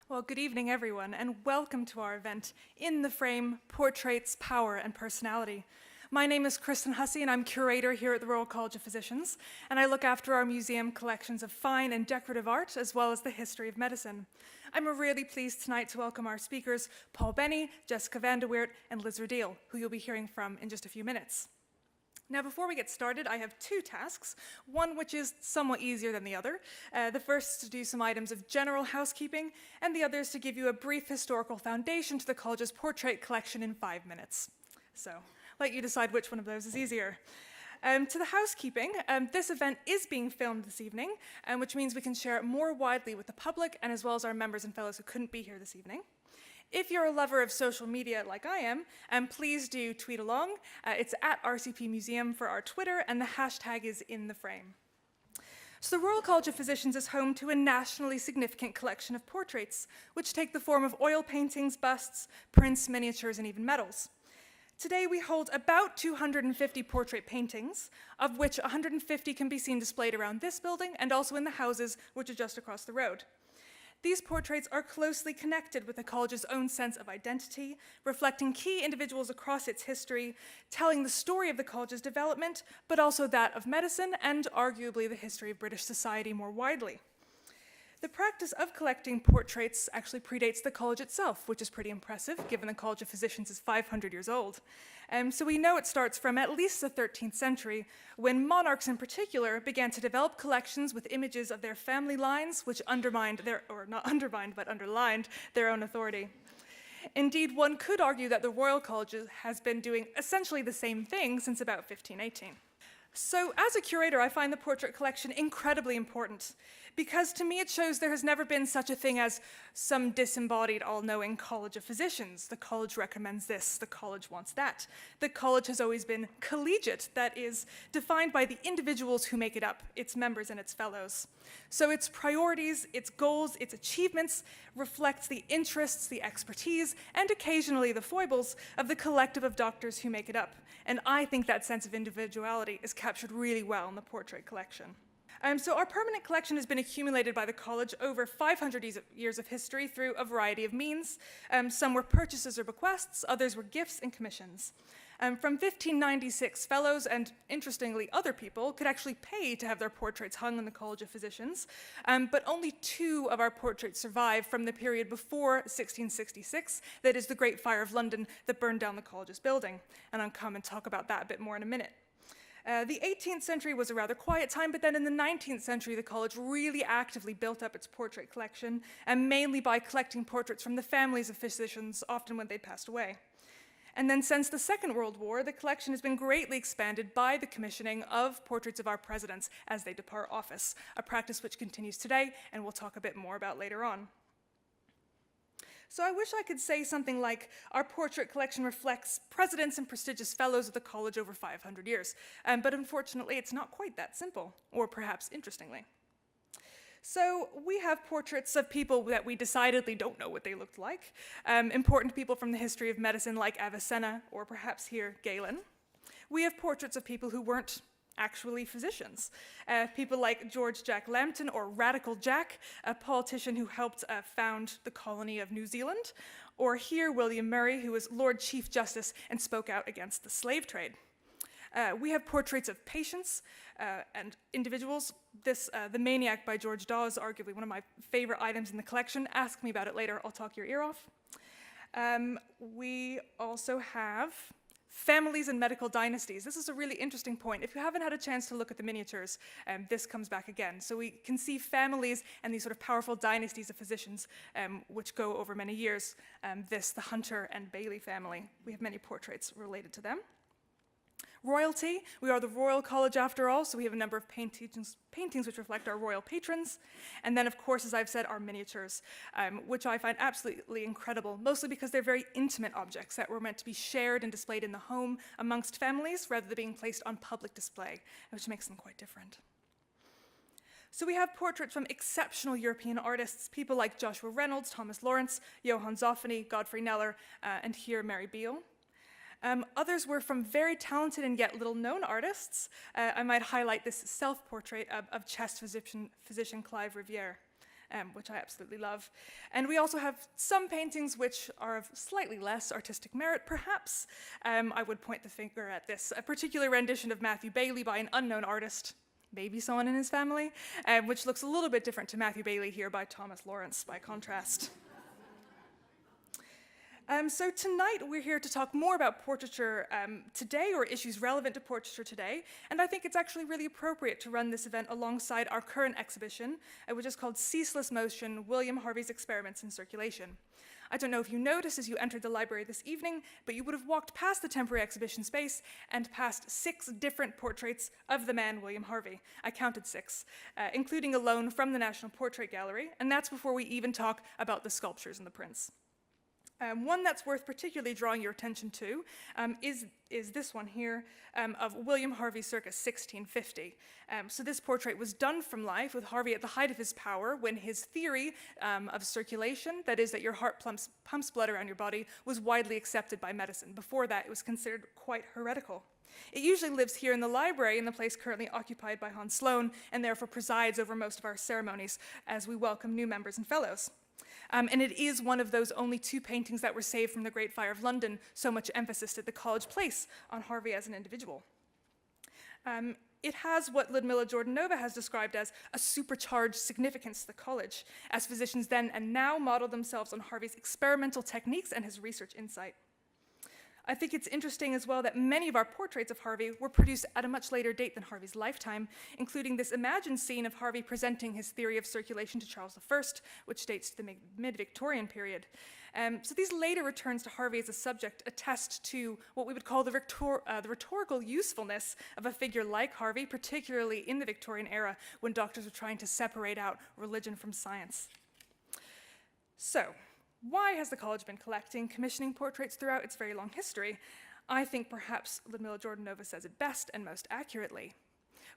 Well, good evening, everyone, and welcome to our event, In the Frame, Portraits, Power, and Personality. My name is Kristin Hussey, and I'm curator here at the Royal College of Physicians, and I look after our museum collections of fine and decorative art, as well as the history of medicine. I'm really pleased tonight to welcome our speakers, Paul Benney, Jessica van de Weert, and Liz Rideal, who you'll be hearing from in just a few minutes. Now, before we get started, I have two tasks, one which is somewhat easier than the other. The first is to do some items of general housekeeping, and the other is to give you a brief historical foundation to the college's portrait collection in 5 minutes. So, let you decide which one of those is easier. To the housekeeping, this event is being filmed this evening, which means we can share it more widely with the public and as well as our members and fellows who couldn't be here this evening. If you're a lover of social media like I am, please do tweet along. It's at RCP Museum for our Twitter, and the hashtag is InTheFrame. So the Royal College of Physicians is home to a nationally significant collection of portraits, which take the form of oil paintings, busts, prints, miniatures, and even medals. Today we hold about 250 portrait paintings, of which 150 can be seen displayed around this building and also in the houses which are just across the road. These portraits are closely connected with the college's own sense of identity, reflecting key individuals across its history, telling the story of the college's development, but also that of medicine and arguably the history of British society more widely. The practice of collecting portraits actually predates the college itself, which is pretty impressive, given the College of Physicians is 500 years old. So we know it starts from at least the 13th century, when monarchs in particular began to develop collections with images of their family lines, which underlined their own authority. Indeed, one could argue that the Royal College has been doing essentially the same thing since about 1518. So as a curator, I find the portrait collection incredibly important, because to me it shows there has never been such a thing as some disembodied, all-knowing College of Physicians. The college recommends this, the college wants that. The college has always been collegiate, that is, defined by the individuals who make it up, its members and its fellows. So its priorities, its goals, its achievements reflect the interests, the expertise, and occasionally the foibles of the collective of doctors who make it up. And I think that sense of individuality is captured really well in the portrait collection. So our permanent collection has been accumulated by the college over 500 years of history through a variety of means. Some were purchases or bequests, others were gifts and commissions. From 1596, fellows and, interestingly, other people could actually pay to have their portraits hung in the College of Physicians, but only 2 of our portraits survive from the period before 1666, that is the Great Fire of London that burned down the college's building. And I'll come and talk about that a bit more in a minute. The 18th century was a rather quiet time, but then in the 19th century, the college really actively built up its portrait collection, and mainly by collecting portraits from the families of physicians, often when they passed away. And then since the Second World War, the collection has been greatly expanded by the commissioning of portraits of our presidents as they depart office, a practice which continues today, and we'll talk a bit more about later on. So I wish I could say something like, our portrait collection reflects presidents and prestigious fellows of the college over 500 years, but unfortunately it's not quite that simple, or perhaps interestingly. So we have portraits of people that we decidedly don't know what they looked like, important people from the history of medicine like Avicenna, or perhaps here, Galen. We have portraits of people who weren't actually physicians. People like George Jack Lambton, or Radical Jack, a politician who helped found the colony of New Zealand, or here William Murray, who was Lord Chief Justice and spoke out against the slave trade. We have portraits of patients and individuals. The Maniac by George Daw is arguably one of my favorite items in the collection. Ask me about it later, I'll talk your ear off. We also have families and medical dynasties. This is a really interesting point. If you haven't had a chance to look at the miniatures, this comes back again. So we can see families and these sort of powerful dynasties of physicians which go over many years. The Hunter and Bailey family. We have many portraits related to them. Royalty, we are the Royal College after all, so we have a number of paintings which reflect our royal patrons. And then, of course, as I've said, our miniatures, which I find absolutely incredible, mostly because they're very intimate objects that were meant to be shared and displayed in the home amongst families rather than being placed on public display, which makes them quite different. So we have portraits from exceptional European artists, people like Joshua Reynolds, Thomas Lawrence, Johann Zoffany, Godfrey Kneller, and here Mary Beale. Others were from very talented and yet little-known artists. I might highlight this self-portrait of chest physician Clive Riviere. which I absolutely love. And we also have some paintings which are of slightly less artistic merit, perhaps. I would point the finger at this, a particular rendition of Matthew Bailey by an unknown artist, maybe someone in his family, which looks a little bit different to Matthew Bailey here by Thomas Lawrence, by contrast. So tonight we're here to talk more about portraiture today, or issues relevant to portraiture today, and I think it's actually really appropriate to run this event alongside our current exhibition, which is called Ceaseless Motion, William Harvey's Experiments in Circulation. I don't know if you noticed as you entered the library this evening, but you would have walked past the temporary exhibition space and past 6 different portraits of the man William Harvey. I counted 6, including a loan from the National Portrait Gallery, and that's before we even talk about the sculptures and the prints. One that's worth particularly drawing your attention to is this one here of William Harvey circa 1650. So this portrait was done from life with Harvey at the height of his power when his theory of circulation, that is that your heart pumps blood around your body, was widely accepted by medicine. Before that, it was considered quite heretical. It usually lives here in the library, in the place currently occupied by Hans Sloane, and therefore presides over most of our ceremonies as we welcome new members and fellows. And it is one of those only 2 paintings that were saved from the Great Fire of London, so much emphasis did the college place on Harvey as an individual. It has what Ludmilla Jordanova has described as a supercharged significance to the college, as physicians then and now model themselves on Harvey's experimental techniques and his research insight. I think it's interesting as well that many of our portraits of Harvey were produced at a much later date than Harvey's lifetime, including this imagined scene of Harvey presenting his theory of circulation to Charles I, which dates to the mid-Victorian period. So these later returns to Harvey as a subject attest to what we would call the rhetorical usefulness of a figure like Harvey, particularly in the Victorian era when doctors were trying to separate out religion from science. So, why has the college been commissioning portraits throughout its very long history? I think perhaps Ludmilla Jordanova says it best and most accurately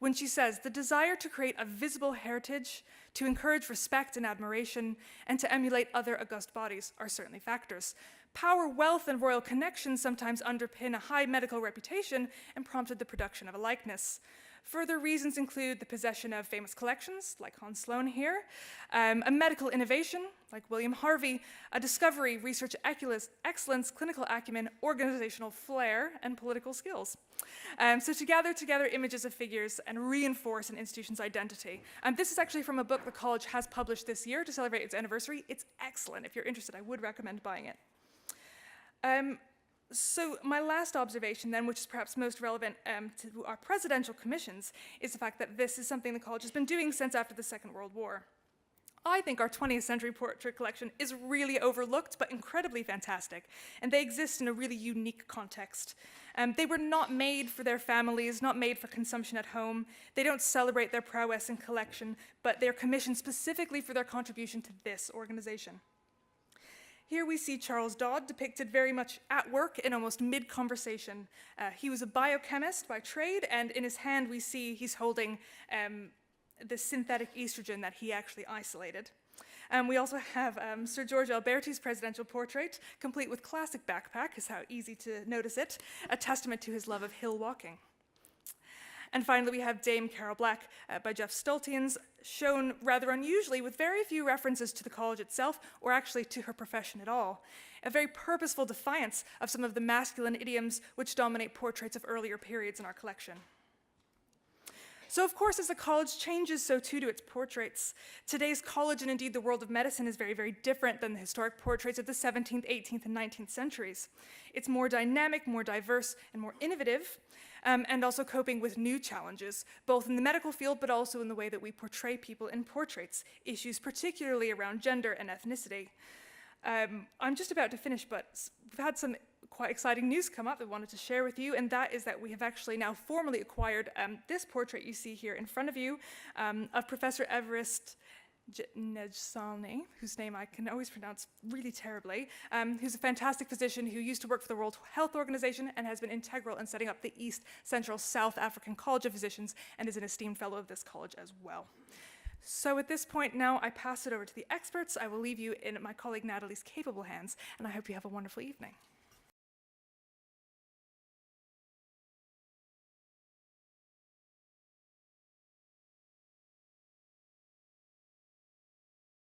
when she says, the desire to create a visible heritage, to encourage respect and admiration, and to emulate other august bodies are certainly factors. Power, wealth, and royal connections sometimes underpin a high medical reputation and prompted the production of a likeness. Further reasons include the possession of famous collections, like Hans Sloane here, a medical innovation, like William Harvey, a discovery, research excellence, clinical acumen, organizational flair, and political skills. So to gather together images of figures and reinforce an institution's identity. This is actually from a book the college has published this year to celebrate its anniversary. It's excellent. If you're interested, I would recommend buying it. So my last observation then, which is perhaps most relevant to our presidential commissions, is the fact that this is something the college has been doing since after the Second World War. I think our 20th century portrait collection is really overlooked, but incredibly fantastic, and they exist in a really unique context. They were not made for their families, not made for consumption at home. They don't celebrate their prowess in collection, but they're commissioned specifically for their contribution to this organization. Here we see Charles Dodd depicted very much at work in almost mid-conversation. He was a biochemist by trade, and in his hand we see he's holding the synthetic estrogen that he actually isolated. We also have Sir George Alberti's presidential portrait, complete with classic backpack, is how easy to notice it, a testament to his love of hill walking. And finally, we have Dame Carol Black by Jeff Stultians, shown rather unusually with very few references to the college itself, or actually to her profession at all. A very purposeful defiance of some of the masculine idioms which dominate portraits of earlier periods in our collection. So of course, as the college changes, so too do its portraits. Today's college, and indeed the world of medicine, is very, very different than the historic portraits of the 17th, 18th, and 19th centuries. It's more dynamic, more diverse, and more innovative, and also coping with new challenges, both in the medical field, but also in the way that we portray people in portraits, issues particularly around gender and ethnicity. I'm just about to finish, but we've had some quite exciting news come up that I wanted to share with you, and that is that we have actually now formally acquired this portrait you see here in front of you of Professor Everest Nejsalny, whose name I can always pronounce really terribly, who's a fantastic physician who used to work for the World Health Organization and has been integral in setting up the East Central South African College of Physicians and is an esteemed fellow of this college as well. So at this point now, I pass it over to the experts. I will leave you in my colleague Natalie's capable hands, and I hope you have a wonderful evening.